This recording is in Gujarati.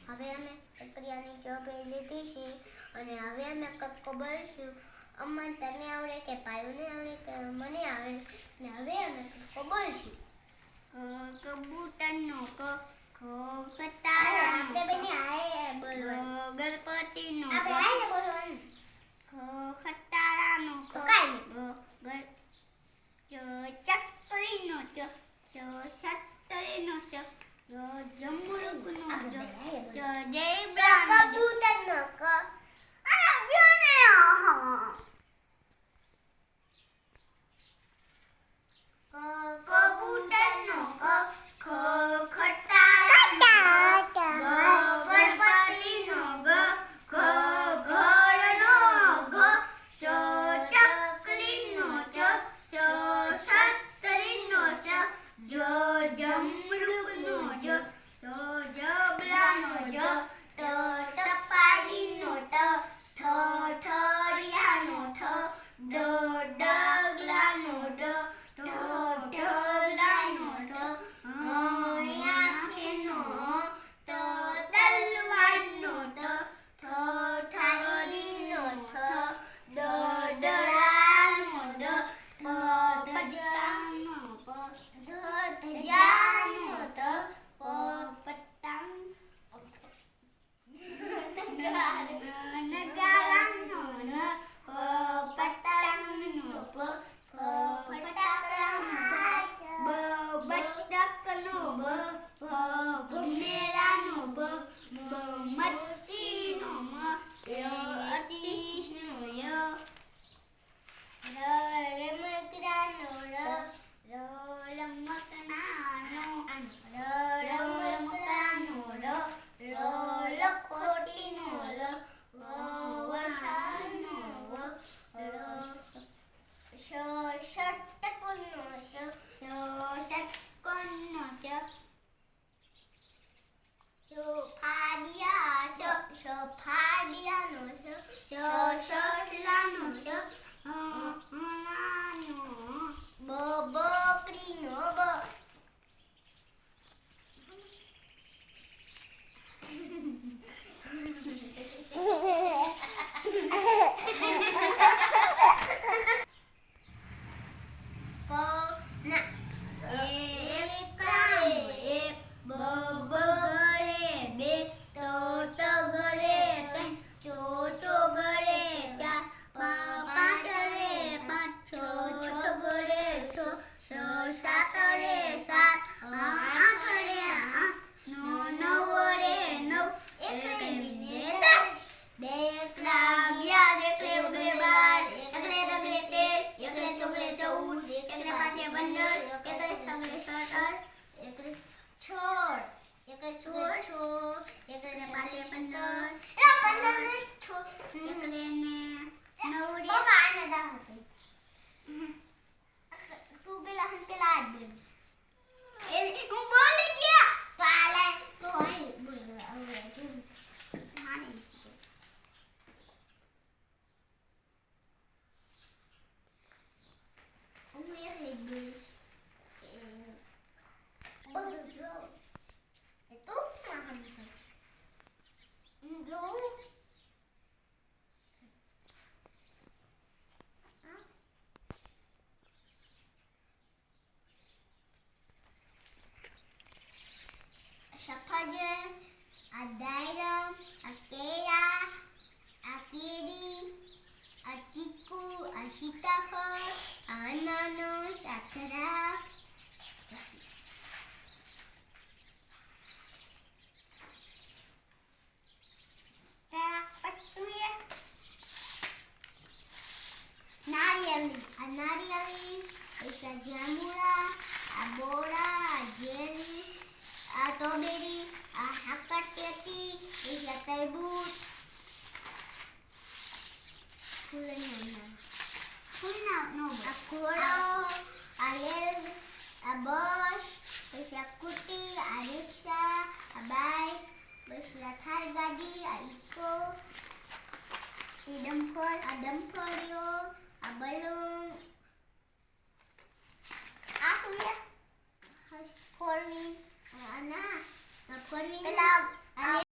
હવે અમે કકડિયાની ચોપડી લીધી છે અને હવે અમે કક્કો બોલશું. અમને તને આવડે કે પાયુને આવડે કે મને આવડે ને હવે અમે કક્કો બોલશું. કબૂતરનો ક કતારાનો આપણે બંને આએ બોલવાનું. ગણપતિનો આપણે આઈને બોલવાનું. ખટારાનો તો કાઈ ચકલીનો ચ સત્તરીનો સ જમરૂકનો જ જેબ્રાનો કબૂતરનો ક કબૂતરનો ક ખટારાનો ગણપતિનો ગ ઘરનો ઘ ચકલીનો ચ સત્તરીનો સ જમરૂકનો જ જબરાનો જ ટપાલીનો ટ ઠઠરિયાનો ઠ ડગલાનો ડ ઢગલાનો ઢ આંખેનો ટ તલવારનો ટ ઠઠારીનો ઠ દડાનો ડ ધજાનો પ ધજાનો ત પતંગ નગારાનો ન પતંગનો પ પટાકડાનો બટકનો બ ભમેરાનો બ મચ્છીનો મ અતિશનો ય રમકડાનો ર રમકડાનો લખોટીનો લ વસાનો વ ષટકોણનો ષ ષટકોણનો ષ સોફાડિયાનો ષ સસલાનો ષ હણાનો બકરીનો બ સફરજન, આ દાડમ, આ કેળા, આ કેરી, આ ચીકુ, આ સીતાફળ, આ અનાનસ, આ દ્રાક્ષ, નારિયેળી, પછી જાંબુડા, આ બોડા, આ જેલી, આ સ્ટ્રોબેરી, આ હાકરટેટી, પછી આ તરબૂચ, આ ઘોડો, આ રેલ, આ બસ, પછી આ સ્કૂટી, આ રિક્ષા, આ બાઇક, પછી આ થાર ગાડી, આ ઇકો, આ ડમ્ફરીઓ, આ બલૂન, આ શું છે? ફોર વ્હીલ, ના ફોર વ્હીલ